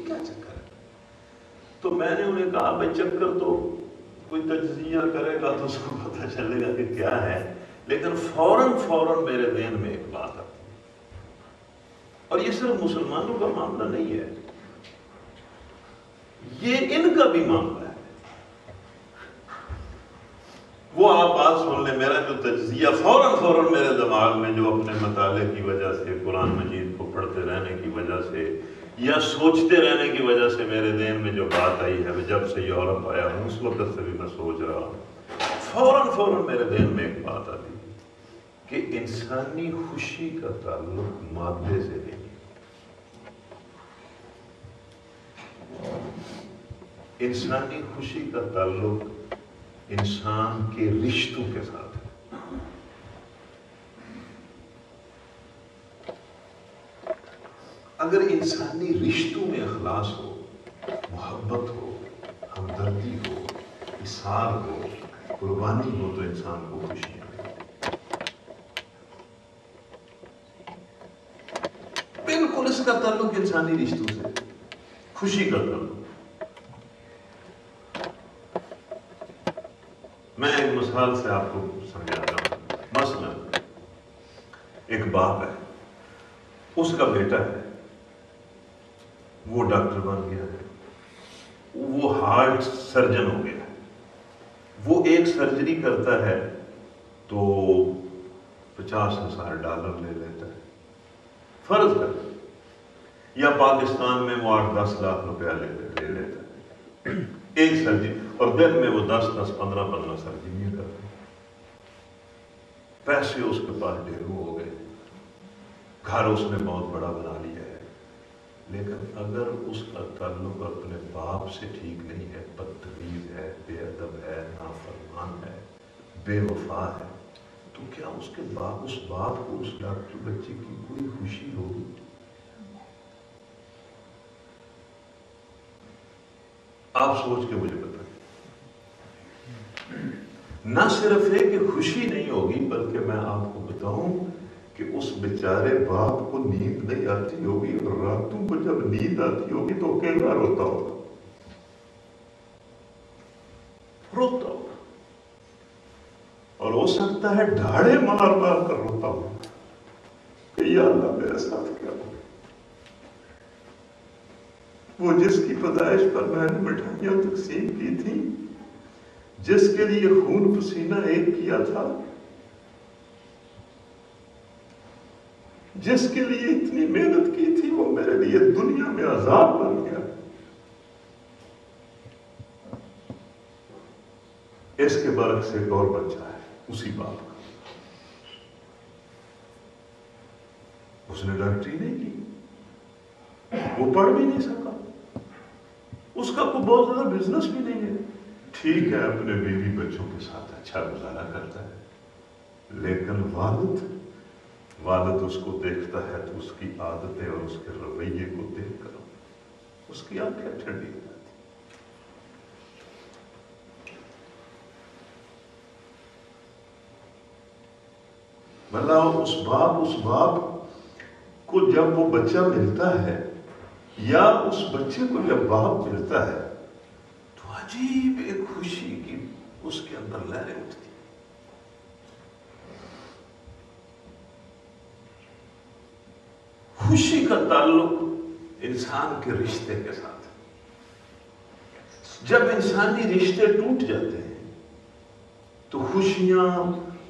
یہ کیا چکر ہے؟ تو میں نے انہیں کہا بھائی چکر تو کوئی تجزیہ کرے گا تو اس کو پتہ چلے گا کہ کیا ہے، لیکن فوراً میرے ذہن میں ایک بات آتی ہے، اور یہ صرف مسلمانوں کا معاملہ نہیں ہے، یہ ان کا بھی معاملہ ہے۔ وہ آپ بات سن لیں، میرا جو تجزیہ فوراً میرے دماغ میں جو اپنے مطالعے کی وجہ سے، قرآن مجید کو پڑھتے رہنے کی وجہ سے یا سوچتے رہنے کی وجہ سے میرے ذہن میں جو بات آئی ہے، جب سے یورپ آیا ہوں اس وقت سے بھی میں سوچ رہا ہوں، فوراً میرے ذہن میں ایک بات آتی ہے کہ انسانی خوشی کا تعلق مادے سے نہیں، انسانی خوشی کا تعلق انسان کے رشتوں کے ساتھ ہے۔ اگر انسانی رشتوں میں اخلاص ہو، محبت ہو، ہمدردی ہو، اصرار ہو، قربانی ہو، تو انسان کو خوشی ملے۔ بالکل اس کا تعلق انسانی رشتوں سے، خوشی کا تعلق۔ میں ایک مثال سے آپ کو سمجھاتا ہوں۔ مثلا ایک باپ ہے، اس کا بیٹا ہے، وہ ڈاکٹر بن گیا ہے، وہ ہارٹ سرجن ہو گیا ہے، وہ ایک سرجری کرتا ہے تو $50,000 لے لیتا ہے، فرض کر، یا پاکستان میں وہ 8-10 لاکھ روپیہ لے لیتا ہے ایک سرجری، اور دن میں وہ 10-15 سرجریاں کرتے ہیں۔ پیسے اس کے پاس ڈھیروں ہو گئے، گھر اس نے بہت بڑا بنا لیا ہے، لیکن اگر اس کا تعلق اپنے باپ سے ٹھیک نہیں ہے، بدتمیز ہے، بے ادب ہے، نافرمان ہے، بے وفا ہے، تو کیا اس باپ کو اس ڈاکٹر بچے کی کوئی خوشی ہوگی؟ آپ سوچ کے مجھے بتائیں۔ نہ صرف ہے کہ خوشی نہیں ہوگی، بلکہ میں آپ کو بتاؤں کہ اس بیچارے باپ کو نیند نہیں آتی ہوگی، اور راتوں کو جب نیند آتی ہوگی تو اکیلا روتا ہوگا، اور ہو سکتا ہے ڈھاڑے مار کر روتا ہوگا کہ یا اللہ میرے ساتھ کیا ہو۔ وہ جس کی پیدائش پر میں نے مٹھائیاں تقسیم کی تھی، جس کے لیے خون پسینہ ایک کیا تھا، جس کے لیے اتنی محنت کی تھی، وہ میرے لیے دنیا میں عذاب بن گیا۔ اس کے برعکس ایک اور بچہ ہے اسی باپ کا، اس نے ڈاکٹری نہیں کی، وہ پڑھ بھی نہیں سکا، اس کا کوئی بہت زیادہ بزنس بھی نہیں ہے، ٹھیک ہے اپنے بیوی بچوں کے ساتھ اچھا گزارا کرتا ہے، لیکن والد اس کو دیکھتا ہے تو اس کی عادتیں اور اس کے رویے کو دیکھ کر اس کی آنکھیں ٹھنڈی ہو جاتی۔ مطلب اس باپ کو جب وہ بچہ ملتا ہے، یا اس بچے کو جب باپ ملتا ہے، تو عجیب ایک خوشی کی اس کے اندر لہریں اٹھتی۔ خوشی کا تعلق انسان کے رشتے کے ساتھ ہے۔ جب انسانی رشتے ٹوٹ جاتے ہیں تو خوشیاں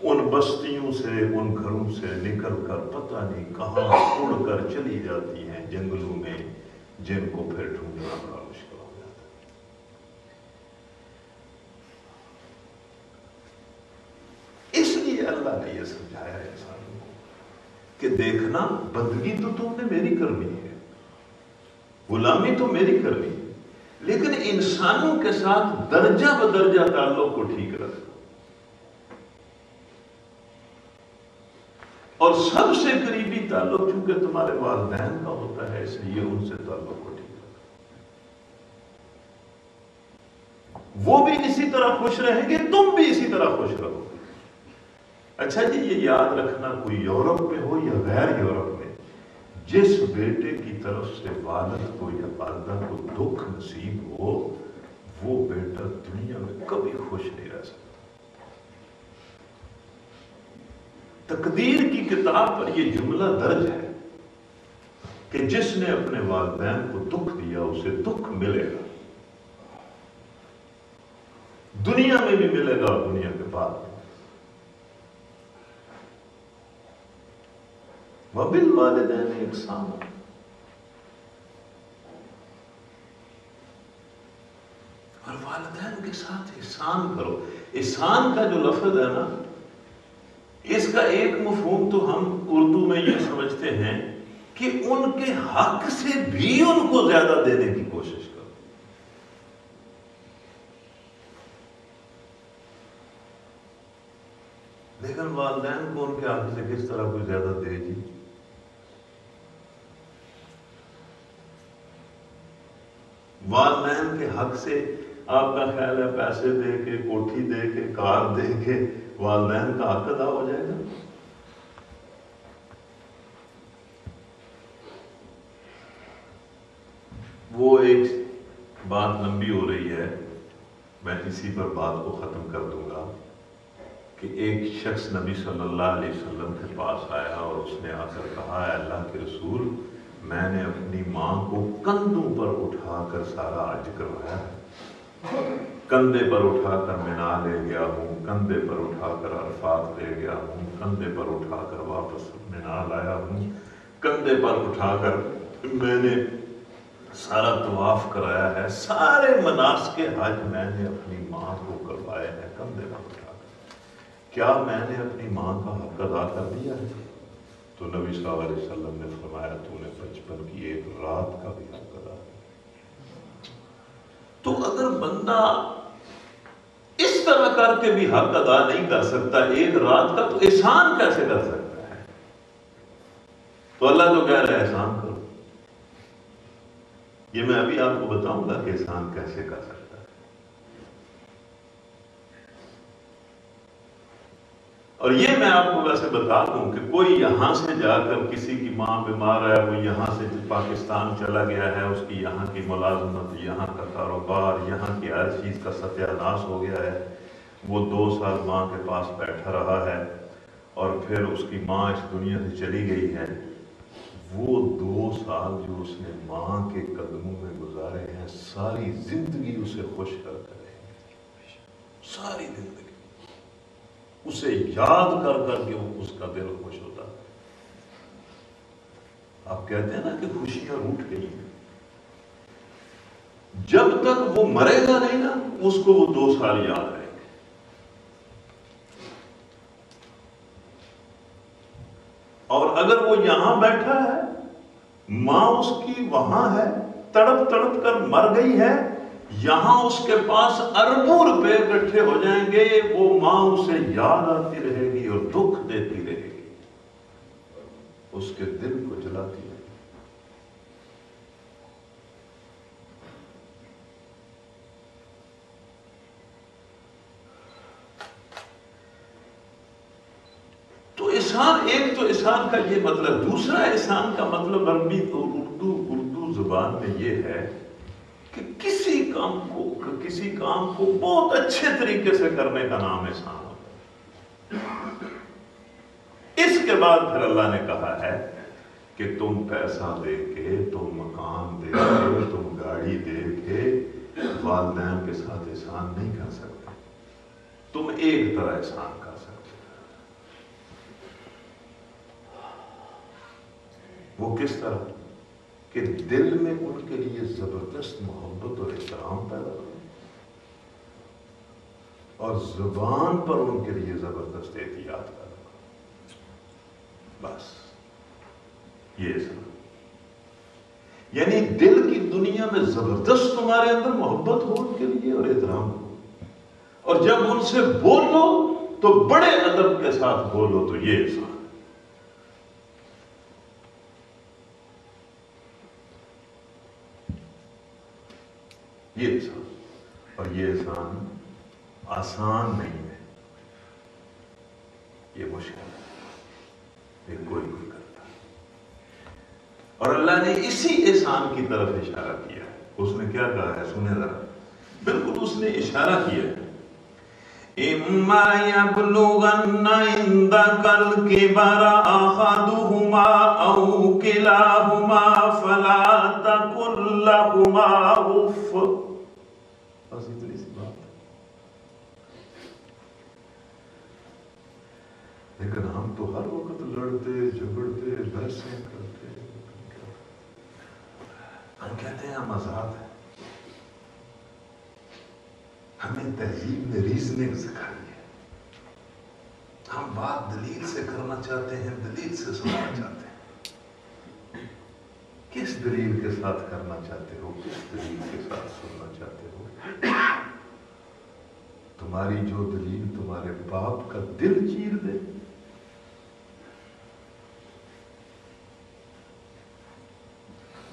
ان بستیوں سے، ان گھروں سے نکل کر پتہ نہیں کہاں اڑ کر چلی جاتی ہیں جنگلوں میں، جن کو پھر ڈھونڈنا بڑا مشکل ہو جاتا ہے۔ اس لیے اللہ نے یہ سمجھایا انسانوں کو کہ دیکھنا، بندگی تو تم نے میری کرنی ہے، غلامی تو میری کرنی ہے، لیکن انسانوں کے ساتھ درجہ بدرجہ تعلق کو ٹھیک رکھنا، اور سب سے قریبی تعلق چونکہ تمہارے والدین کا ہوتا ہے، اس لیے ان سے تعلق کو ٹھیک رکھنا، وہ بھی اسی طرح خوش رہیں گے، تم بھی اسی طرح خوش رہو گے۔ اچھا جی، یہ یاد رکھنا، کوئی یورپ میں ہو یا غیر یورپ میں، جس بیٹے کی طرف سے والد کو یا والدہ کو دکھ نصیب ہو وہ بیٹا دنیا میں کبھی خوش نہیں رہ سکتا۔ تقدیر کی کتاب پر یہ جملہ درج ہے کہ جس نے اپنے والدین کو دکھ دیا اسے دکھ ملے گا، دنیا میں بھی ملے گا اور دنیا کے بعد بھی۔ وَبِالْوَالِدَيْنِ إِحْسَانًا، اور والدین کے ساتھ احسان کرو۔ احسان کا جو لفظ ہے نا، اس کا ایک مفہوم تو ہم اردو میں یہ سمجھتے ہیں کہ ان کے حق سے بھی ان کو زیادہ دینے کی کوشش کرو۔ لیکن والدین کو ان کے حق سے کس طرح کوئی زیادہ دے جی؟ والدین کے حق سے آپ کا خیال ہے پیسے دے کے، کوٹھی دے کے، کار دے کے والدین کا حق ادا ہو جائے گا؟ وہ ایک بات لمبی ہو رہی ہے، میں اسی پر بات کو ختم کر دوں گا کہ ایک شخص نبی صلی اللہ علیہ وسلم کے پاس آیا اور اس نے آ کر کہا، اے اللہ کے رسول، میں نے اپنی ماں کو کندھوں پر اٹھا کر سارا حج کروایا ہے، کندھے پر اٹھا کر مینا لے گیا ہوں، کندھے پر اٹھا کر عرفات لے گیا ہوں، کندھے پر اٹھا کر واپس مینا لایا ہوں، کندھے پر اٹھا کر میں نے سارا طواف کرایا ہے، سارے مناسک حج میں نے اپنی ماں کو کروائے ہیں کندھے پر اٹھا کر، کیا میں نے اپنی ماں کا حق ادا کر دیا ہے؟ تو نبی صلی اللہ علیہ وسلم نے فرمایا، تو نے بچپن کی ایک رات کا بھی حق ادا کیا۔ تو اگر بندہ اس طرح کر کے بھی حق ادا نہیں کر سکتا ایک رات کا، تو احسان کیسے کر سکتا ہے؟ تو اللہ تو کہہ رہا ہے احسان کرو۔ یہ میں ابھی آپ کو بتاؤں گا کہ احسان کیسے کر سکتا ہے۔ اور یہ میں آپ کو ویسے بتا دوں کہ کوئی یہاں سے جا کر کسی کی ماں بیمار ہے، وہ یہاں سے پاکستان چلا گیا ہے، اس کی یہاں کی ملازمت، یہاں کا کاروبار، یہاں کی ہر چیز کا ستیہ ناش ہو گیا ہے، وہ 2 سال ماں کے پاس بیٹھا رہا ہے اور پھر اس کی ماں اس دنیا سے چلی گئی ہے، وہ 2 سال جو اس نے ماں کے قدموں میں گزارے ہیں ساری زندگی اسے خوش کرتے رہے ہیں، ساری زندگی اسے یاد کر کر کے اس کا دل خوش ہوتا ہے۔ آپ کہتے ہیں نا کہ خوشیاں روٹ گئی ہیں، جب تک وہ مرے گا نہیں نا اس کو وہ 2 سال یاد رہیں گے۔ اور اگر وہ یہاں بیٹھا ہے، ماں اس کی وہاں ہے، تڑپ تڑپ کر مر گئی ہے، یہاں اس کے پاس اربوں روپے اکٹھے ہو جائیں گے، وہ ماں اسے یاد آتی رہے گی اور دکھ دیتی رہے گی، اس کے دل کو جلاتی رہے گی۔ تو احسان، ایک تو احسان کا یہ مطلب، دوسرا احسان کا مطلب عربی اور اردو زبان میں یہ ہے کہ کسی کام کو بہت اچھے طریقے سے کرنے کا نام احسان ہوتا ہے۔ اس کے بعد پھر اللہ نے کہا ہے کہ تم پیسہ دے کے، تم مکان دے کے، تم گاڑی دے کے والدین کے ساتھ احسان نہیں کر سکتے، تم ایک طرح احسان کر سکتے ہو۔ وہ کس طرح؟ کہ دل میں ان کے لیے زبردست محبت اور احترام پیدا کرو اور زبان پر ان کے لیے زبردست احتیاط پیدا کرو، بس یہ احسان۔ یعنی دل کی دنیا میں زبردست تمہارے اندر محبت ہو ان کے لیے اور احترام ہو، اور جب ان سے بولو تو بڑے ادب کے ساتھ بولو، تو یہ احسان۔ یہ احسان، اور یہ احسان آسان نہیں ہے، یہ مشکل ہے، یہ کوئی کرتا ہے۔ اور اللہ نے اسی احسان کی طرف اشارہ کیا ہے. اس نے کیا کہا ہے سنیں ذرا, بالکل اس نے اشارہ کیا ہے, اِمَّا يَبْلُغَنَّ عِندَكَ الْكِبَرَ أَحَدُهُمَا أَوْ كِلَاهُمَا فَلَا تَقُل لَّهُمَا أُفٍّ. بس اتنی سی بات ہے. لیکن ہم تو ہر وقت لڑتے جھگڑتے بحثیں کرتے, ہم کہتے ہیں ہم آزاد ہیں. ہمیں تہذیب نے ریزننگ سکھائی ہے. ہم بات دلیل سے کرنا چاہتے ہیں, دلیل سے سننا چاہتے ہیں. کس دلیل کے ساتھ کرنا چاہتے ہو, کس دلیل کے ساتھ سننا چاہتے ہو؟ تمہاری جو دلیل تمہارے باپ کا دل چیر دے,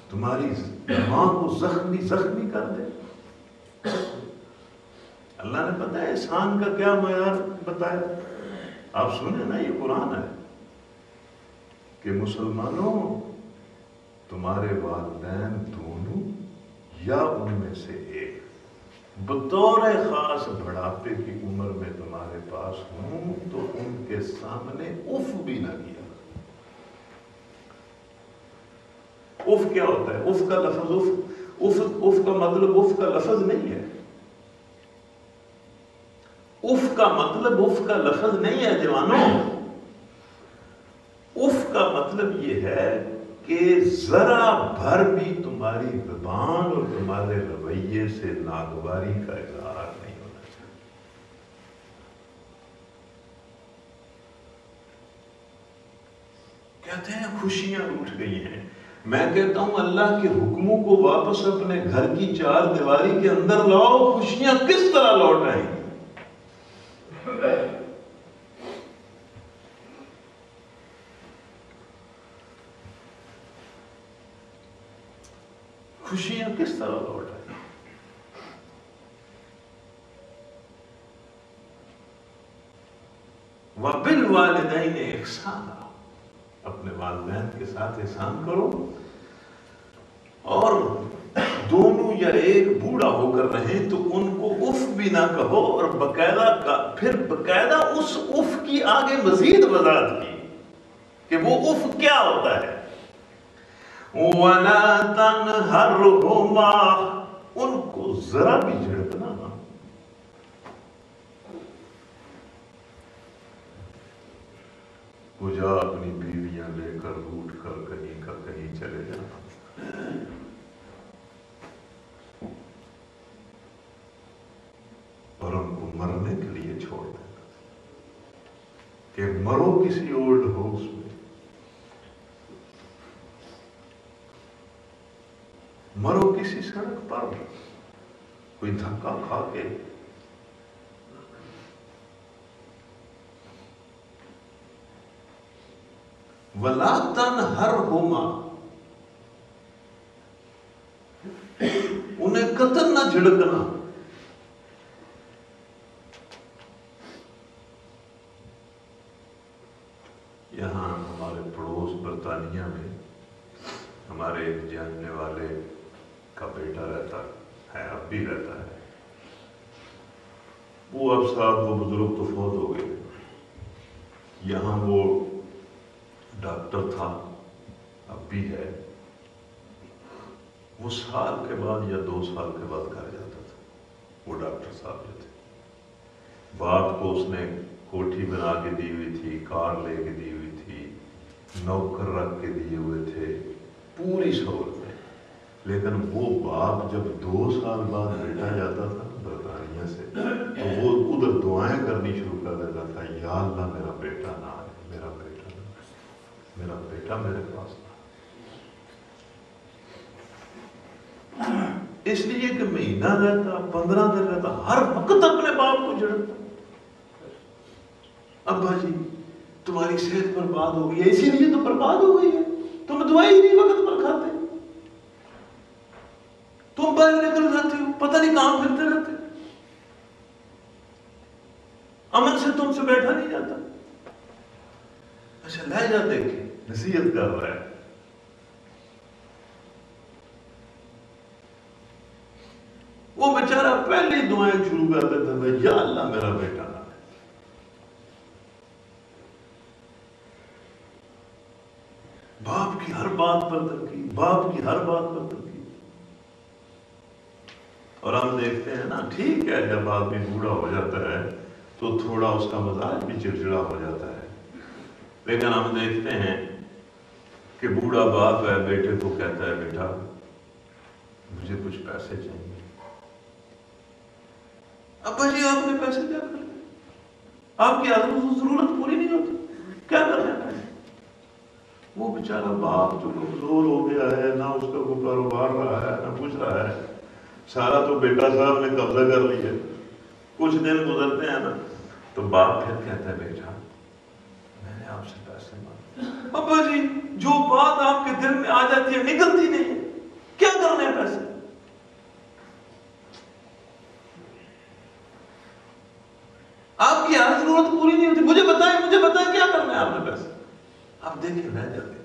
تمہاری ماں کو زخمی کر دے. اللہ نے پتہ ہے احسان کا کیا معیار بتایا. آپ سنیں نا, یہ قرآن ہے کہ مسلمانوں تمہارے والدین دونوں یا ان میں سے ایک بطور خاص بڑھاپے کی عمر میں تمہارے پاس ہوں تو ان کے سامنے اف بھی نہ کیا. اف کیا ہوتا ہے؟ اف کا لفظ اف کا مطلب اف کا لفظ نہیں ہے. اف کا مطلب اف کا لفظ نہیں ہے جوانوں. اف کا مطلب یہ ہے کہ ذرا بھر بھی تمہاری زبان اور تمہارے رویے سے ناگواری کا اظہار نہیں ہونا چاہیے. کہتے ہیں خوشیاں روٹھ گئی ہیں. میں کہتا ہوں اللہ کے حکموں کو واپس اپنے گھر کی چار دیواری کے اندر لاؤ, خوشیاں کس طرح لوٹ آئیں گی؟ خوشیاں کس طرح لوٹ آئیں؟ وَبِالْوَالِدَيْنِ إِحْسَانًا, اپنے والدین کے ساتھ احسان کرو. اور دونوں یا ایک بوڑھا ہو کر رہیں تو ان کو اف بھی نہ کہو, اور پھر باقاعدہ اس اف کی آگے مزید وضاحت کی کہ وہ اف کیا ہوتا ہے. وَلَا تَنْهَرْهُمَا, ان کو ذرا بھی جھڑکنا نہ. وہ جا اپنی بیویاں لے کر روٹ کر کہیں کا کہیں چلے جانا, اور ان کو مرنے کے لیے چھوڑ دینا کہ مرو کسی اولڈ ہاؤس میں, مرو کسی سڑک پر کوئی دھکا کھا کے. وَلَا تَنْهَرْهُمَا, انہیں قطعاً نہ جھڑکنا. یہاں ہمارے پڑوس برطانیہ میں ہمارے ایک جاننے والے کا بیٹا رہتا ہے, اب بھی رہتا ہے. وہ اب صاحب وہ بزرگ تو فوت ہو گئے. یہاں وہ ڈاکٹر تھا, اب بھی ہے. وہ سال کے بعد یا 2 سال کے بعد گھر جاتا تھا. وہ ڈاکٹر صاحب جو تھے, باپ کو اس نے کوٹھی بنا کے دی ہوئی تھی, کار لے کے دی ہوئی تھی, نوکر رکھ کے دیے ہوئے تھے, پوری سہولت میں. لیکن وہ باپ جب 2 سال بعد بیٹا جاتا تھا برطانیہ سے, تو وہ ادھر دعائیں کرنی شروع کر دیتا تھا, یا اللہ میرا بیٹا نہ آئے, میرا بیٹا نہ آئے, میرا بیٹا میرے پاس نہ آئے. اس لیے کہ مہینہ رہتا, 15 دن رہتا, ہر وقت اپنے باپ کو جھڑکتا. ابا جی تمہاری صحت برباد ہو گئی ہے, اسی لیے تو برباد ہو گئی ہے, تم دوائی نہیں وقت پر کھاتے, تم باہر نکل جاتے ہو, پتہ نہیں کہاں پھرتے رہتے, امن سے تم سے بیٹھا نہیں جاتا. اچھا لہجہ دیکھیں, نصیحت کر رہا ہے. وہ بیچارہ پہلے ہی دعائیں شروع کر دیتا تھا، یا اللہ میرا بیٹا نہ ہے۔ باپ کی ہر بات پر تنقید، باپ کی ہر بات پر تنقید۔ اور ہم دیکھتے ہیں نا، ٹھیک ہے جب آدمی بوڑھا ہو جاتا ہے تو تھوڑا اس کا مزاج بھی چڑچڑا ہو جاتا ہے، لیکن ہم دیکھتے ہیں کہ بوڑھا باپ ہے، بیٹے کو کہتا ہے بیٹا مجھے کچھ پیسے چاہیے۔ ابا جی آپ نے پیسے کیا کرنے، آپ کی آدمی ضرورت پوری نہیں ہوتی، کیا کرنا ہے؟ وہ بیچارہ باپ جو کمزور ہو گیا ہے، نہ اس کا کوئی کاروبار رہا ہے نہ کچھ رہا ہے، سارا تو بیٹا صاحب نے قبضہ کر لیا۔ کچھ دن گزرتے ہیں نا تو باپ پھر کہتا ہے بیٹا میں نے آپ سے پیسے مانگے۔ ابا جی جو بات آپ کے دل میں آ جاتی ہے نکلتی نہیں ہے، کیا کرنے ہیں پیسے؟ آپ کی ہر ضرورت پوری نہیں ہوتی، مجھے بتائیں کیا کرنا ہے آپ نے پیسے؟ آپ دیکھیں رہ جاتے،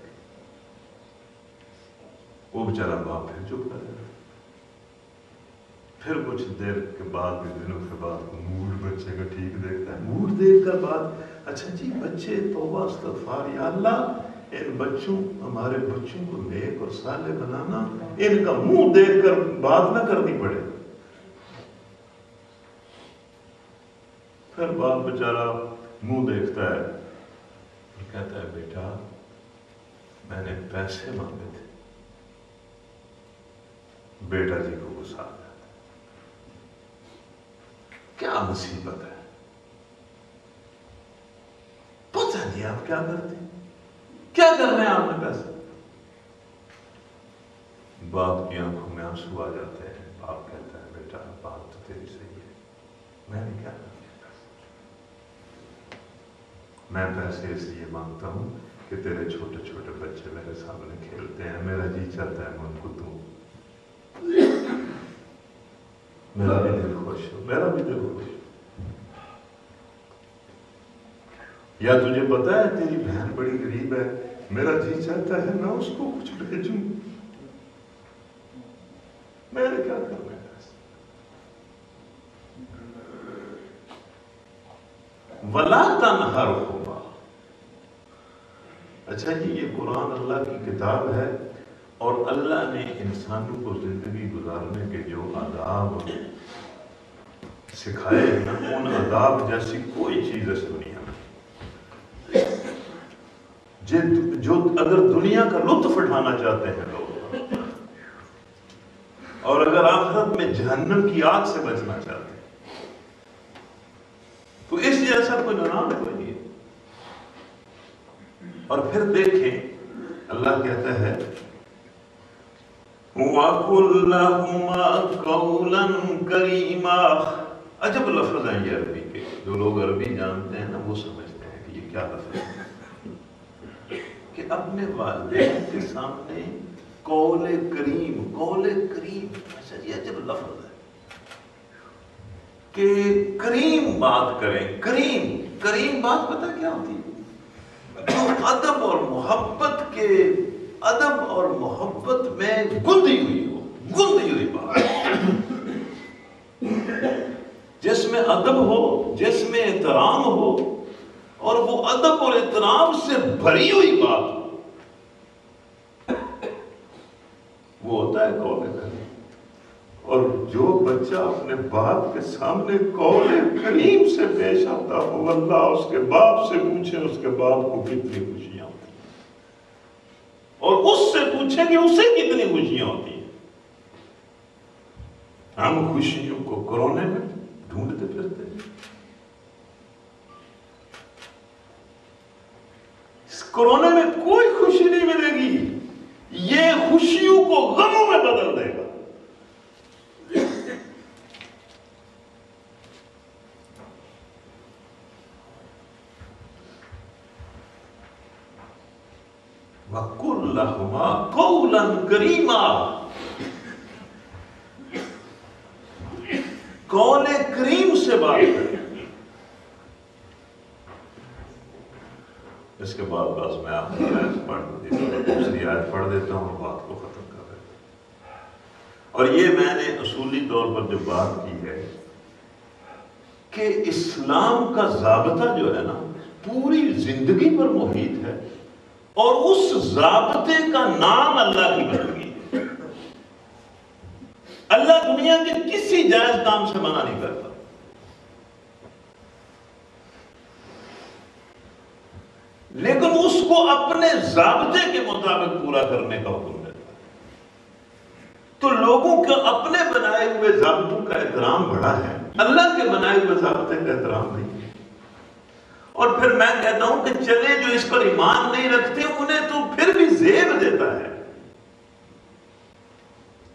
وہ بیچارہ باپ پھر چپ کر جاتا۔ پھر کچھ دیر کے بعد، دنوں کے بعد موڈ بچے کا ٹھیک دیکھتا ہے، موڈ دیکھ کر بات، اچھا جی بچے توبہ استغفار، یا اللہ ان بچوں، ہمارے بچوں کو نیک اور صالح بنانا، ان کا منہ دیکھ کر بات نہ کرنی پڑے۔ پھر باپ بیچارہ منہ دیکھتا ہے اور کہتا ہے بیٹا میں نے پیسے مانگے تھے۔ بیٹا جی کو غصہ آ جاتا ہے، کیا مصیبت ہے، پتہ نہیں آپ کیا کرتے ہیں، کیا کرنا ہے آپ نے پیسے؟ باپ کی آنکھوں میں آنسو آ جاتے ہیں۔ باپ کہتا ہے بیٹا بات تو تیری صحیح ہے، میں نے کیا کرنا ہے پیسے؟ میں پیسے اس لیے مانگتا ہوں کہ تیرے چھوٹے چھوٹے بچے میرے سامنے کھیلتے ہیں، میرا جی چاہتا ہے میں ان کو دوں، میرا بھی دل خوش ہو، میرا بھی دل خوش ہو۔ یا تجھے پتا ہے تیری بہن بڑی غریب ہے، میرا جی چاہتا ہے میں اس کو کچھ بھیجوں، میں نے کیا کرنا ہے؟ وَلَا تَنْهَرْهُمَا۔ اچھا جی یہ قرآن اللہ کی کتاب ہے، اور اللہ نے انسانوں کو زندگی گزارنے کے جو آداب سکھائے ہیں نا، ان آداب جیسی کوئی چیز اس دنیا میں، جو اگر دنیا کا لطف اٹھانا چاہتے ہیں لوگ، اور اگر آخرت میں جہنم کی آگ سے بچنا چاہتے ہیں، تو اس جیسا کوئی نظام کوئی نہیں ہے۔ اور پھر دیکھیں اللہ کہتا ہے وَقُلْ لَهُمَا قَوْلًا كَرِيمًا۔ عجب لفظ ہیں یہ عربی کے، جو لوگ عربی جانتے ہیں نا وہ سمجھتے ہیں کہ یہ کیا لفظ ہے، کہ اپنے والدین کے سامنے قول کریم، اچھا جی عجب لفظ ہے کہ کریم بات کریں۔ کریم بات پتہ کیا ہوتی ہے؟ جو ادب اور محبت میں گندی ہوئی بات، جس میں ادب ہو، جس میں احترام ہو، اور وہ ادب اور احترام سے بھری ہوئی بات ہو، وہ ہوتا ہے قول کریم۔ اور جو بچہ اپنے باپ کے سامنے قول کریم سے پیش آتا ہو، اللہ اس کے باپ سے پوچھے اس کے باپ کو کتنی خوشیاں ہوتی ہیں، اور اس سے پوچھیں کہ اسے کتنی خوشیاں ہوتی ہیں۔ ہم خوشیوں کو کورونے میں ڈھونڈتے پھرتے ہیں۔ اس کورونے میں کوئی خوشی نہیں ملے گی، یہ خوشیوں کو غموں میں بدل دے گا۔ وَقُلْ لَهُمَا قَوْلًا كَرِيمًا۔ قول کریم سے بات کریں۔ اس کے بعد بس میں آپ کو دوسری آیت پڑھ دیتا ہوں اور بات کو ختم کر دیتا ہوں۔ اور یہ میں نے اصولی طور پر جو بات کی ہے کہ اسلام کا ضابطہ جو ہے نا پوری زندگی پر محیط ہے، اور اس ضابطے کا نام اللہ کی بندگی ہے۔ اللہ دنیا کے کسی جائز کام سے منع نہیں کرتا، لیکن اس کو اپنے ضابطے کے مطابق پورا کرنے کا حکم دیتا ہے۔ تو لوگوں کے اپنے بنائے ہوئے ضابطوں کا احترام بڑا ہے، اللہ کے بنائے ہوئے ضابطے کا احترام نہیں۔ اور پھر میں کہتا ہوں کہ چلے جو اس پر ایمان نہیں رکھتے انہیں تو پھر بھی زیب دیتا ہے،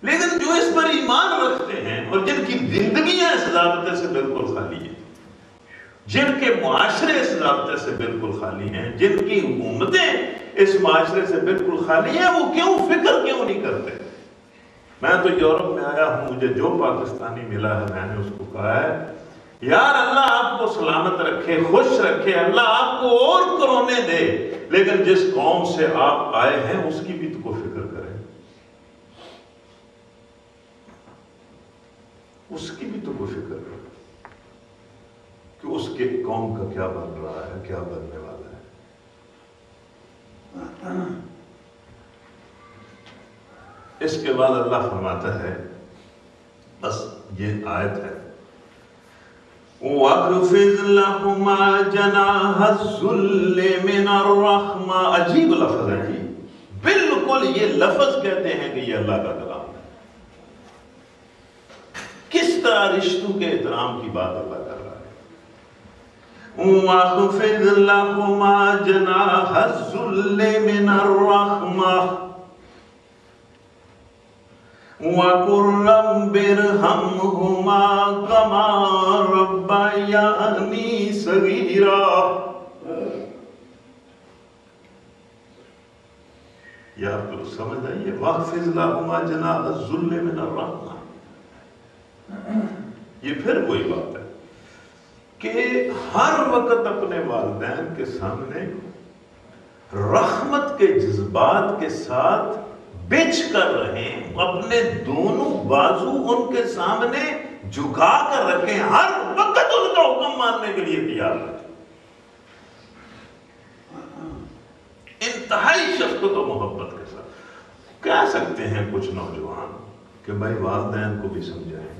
لیکن جو اس پر ایمان رکھتے ہیں اور جن کی زندگیاں اس ضابطے سے بالکل خالی ہیں، جن کے معاشرے اس ضابطے سے بالکل خالی ہیں، جن کی حکومتیں اس معاشرے سے بالکل خالی ہیں، وہ کیوں فکر کیوں نہیں کرتے؟ میں تو یورپ میں آیا ہوں، مجھے جو پاکستانی ملا ہے میں نے اس کو کہا ہے یار اللہ آپ کو سلامت رکھے، خوش رکھے، اللہ آپ کو اور کرونے دے، لیکن جس قوم سے آپ آئے ہیں اس کی بھی تو کو فکر کریں، اس کی بھی تو کو فکر کریں کہ اس کے قوم کا کیا بن رہا ہے، کیا بننے والا ہے۔ اس کے بعد اللہ فرماتا ہے، بس یہ آیت ہے، وَاخْفِضْ لَهُمَا جَنَاحَ الذُّلِّ مِنَ الرَّحْمَةِ۔ عجیب لفظ ہے جی، بالکل یہ لفظ کہتے ہیں کہ یہ اللہ کا کلام ہے۔ کس طرح رشتوں کے احترام کی بات اللہ کر رہا ہے۔ وَاخْفِضْ لَهُمَا جَنَاحَ الذُّلِّ مِنَ الرَّحْمَةِ وَقُلْ رَبِّ ارْحَمْهُمَا كَمَا رَبَّيَانِي صَغِيرًا۔ یا آپ کو سمجھ آئیے، وَاخْفِضْ لَهُمَا جَنَاحَ الذُّلِّ مِنَ الرَّحْمَةِ، یہ پھر وہی بات ہے کہ ہر وقت اپنے والدین کے سامنے رحمت کے جذبات کے ساتھ بچ کر رہیں، اپنے دونوں بازو ان کے سامنے جھکا کر رکھیں، ہر وقت ان کا حکم ماننے کے لیے تیار رہیں، انتہائی شفقت و محبت کے ساتھ۔ کہہ سکتے ہیں کچھ نوجوان کہ بھائی والدین کو بھی سمجھائیں،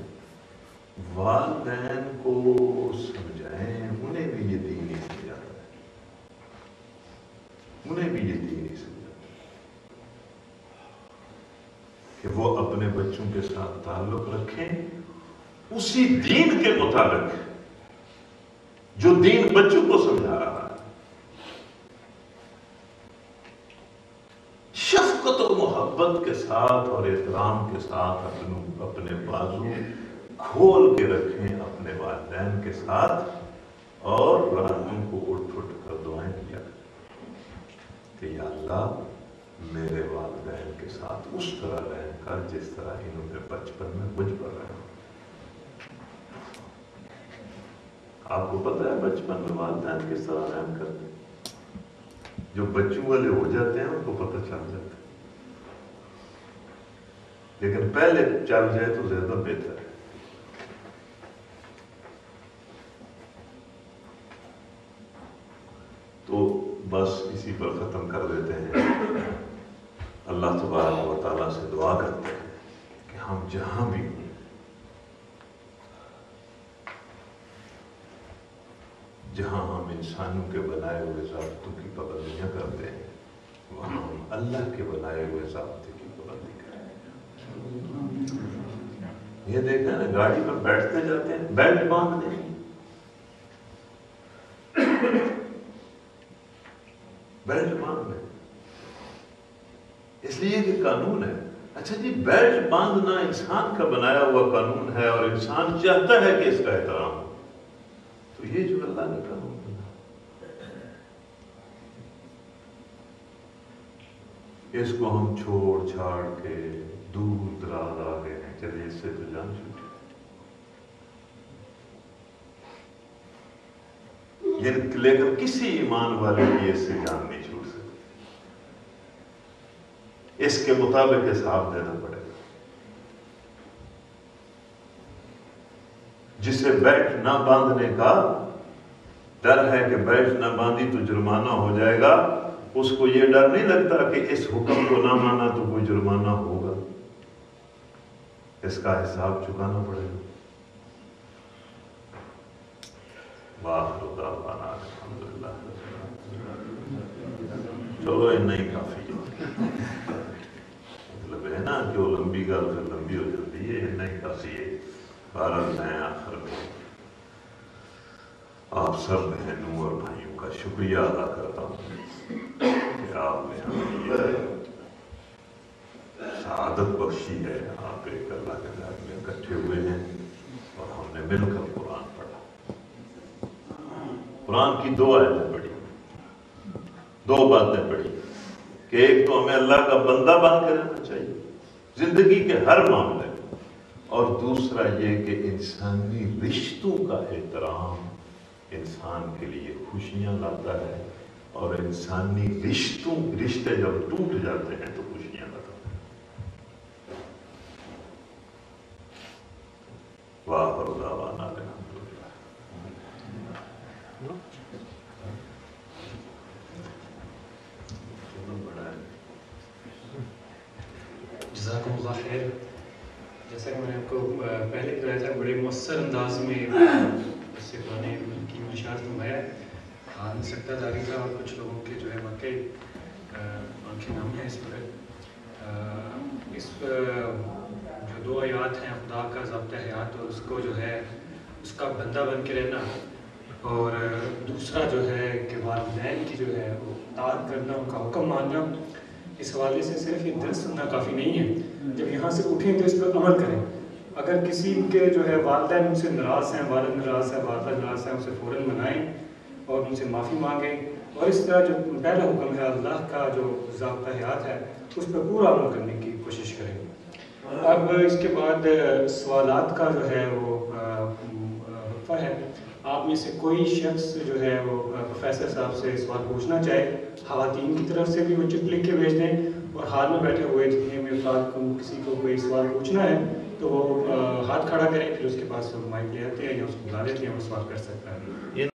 والدین کو سمجھائیں، انہیں بھی یہ دین نہیں سمجھاتا ہے، انہیں بھی یہ دین نہیں سمجھاتا کہ وہ اپنے بچوں کے ساتھ تعلق رکھیں اسی دین کے مطابق جو دین بچوں کو سمجھا رہا ہے۔ شفقت و محبت کے ساتھ اور احترام کے ساتھ اپنے بازو کھول کے رکھیں اپنے والدین کے ساتھ، اور راتوں کو اٹھ کر دعائیں کیا کہ یا اللہ میرے والدین کے ساتھ اس طرح رہ کر جس طرح انہوں نے بچپن میں مجھ پر رہا۔ آپ کو پتہ ہے بچپن میں والدین کس طرح رحم کرتے؟ جو بچوں والے ہو جاتے ہیں ان کو پتہ چل جاتا ہے، لیکن پہلے چل جائے تو زیادہ بہتر ہے۔ تو بس اسی پر ختم کر دیتے ہیں۔ اللہ تبارک و تعالیٰ سے دعا کرتے ہیں کہ ہم جہاں بھی ہوں جہاں ہم انسانوں کے بنائے ہوئے ضابطوں کی پابندیاں کرتے ہیں وہاں ہم اللہ کے بنائے ہوئے ضابطے کی پابندی کریں۔ یہ دیکھیں نا، گاڑی پر بیٹھتے جاتے ہیں، بیلٹ باندھ دیں، بیلٹ باندھ دیں، اس لیے کہ قانون ہے۔ اچھا جی، بیلٹ باندھنا انسان کا بنایا ہوا قانون ہے اور انسان چاہتا ہے کہ اس کا احترام ہو، تو یہ جو اللہ نے قانون بنا اس کو ہم چھوڑ چھاڑ کے دور دراز آ گئے ہیں، چلیے اس سے تو جان چھوٹی، لیکن کسی ایمان والے کی اس سے جان نہیں چھوٹ سکتی، اس کے مطابق حساب دینا پڑے گا۔ جسے بیٹھ نہ باندھنے کا ڈر ہے کہ بیٹھ نہ باندھی تو جرمانہ ہو جائے گا، اس کو یہ ڈر نہیں لگتا کہ اس حکم کو نہ مانا تو کوئی جرمانہ ہوگا، اس کا حساب چکانا پڑے گا۔ وآخر دعوانا الحمدللہ۔ چلو اتنا ہی کافی ہے، مطلب ہے نا جو لمبی گل پھر لمبی ہو جاتی ہے، اتنا ہی کافی ہے۔ بہرحال میں آخر میں آپ سب بہنوں اور بھائیوں کا شکریہ ادا کرتا ہوں کہ آپ نے ہمیں یہ سعادت بخشی ہے، آپ ایک اللہ کے گھر میں اکٹھے ہوئے ہیں اور ہم نے مل کر قرآن پڑھا۔ قرآن کی 2 آیتیں پڑھی، 2 باتیں پڑھی کہ ایک تو ہمیں اللہ کا بندہ بن کے رہنا چاہیے زندگی کے ہر معاملے میں، اور دوسرا یہ کہ انسانی رشتوں کا احترام انسان کے لیے خوشیاں لاتا ہے، اور انسانی رشتے جب ٹوٹ جاتے ہیں تو خوشیاں لاتا ہے۔ وآخر دعوانا الحمدللہ۔ جزاکم اللہ خیر۔ جیسا کہ میں نے آپ کو پہلے بتایا تھا، بڑے مؤثر انداز میں اس سے پرانے کی منشیات فرمایا، کھا نہیں سکتا جاری تھا، اور کچھ لوگوں کے جو ہے واقعی آنکھیں نم ہیں اس پر۔ اس جو 2 آیات ہیں، خدا کا ضابطہ حیات اور اس کو جو ہے اس کا بندہ بن کے رہنا، اور دوسرا جو ہے کہ والدین کی جو ہے وہ اطاعت کرنا، ان کا حکم ماننا، اس حوالے سے صرف یہ درس سننا کافی نہیں ہے۔ جب یہاں سے اٹھیں تو اس پر عمل کریں۔ اگر کسی کے جو ہے والدین ان سے ناراض ہیں، والد ناراض ہے، والدہ ناراض ہے، اسے فوراً منائیں اور ان سے معافی مانگیں، اور اس طرح جو پہلا حکم ہے اللہ کا جو ضابطہ حیات ہے اس پر پورا عمل کرنے کی کوشش کریں۔ اب اس کے بعد سوالات کا جو ہے وہ وقفہ ہے۔ آپ میں سے کوئی شخص جو ہے وہ پروفیسر صاحب سے سوال پوچھنا چاہے، خواتین کی طرف سے بھی وہ چٹ لکھ کے بھیج دیں، اور حال میں بیٹھے ہوئے جتنے بھی افراد کو کسی کو کوئی سوال پوچھنا ہے تو وہ ہاتھ کھڑا کریں، پھر اس کے پاس وہ مائک لے آتے ہیں یا اس کو بلا لیتے ہیں، وہ سوال کر سکتا ہے۔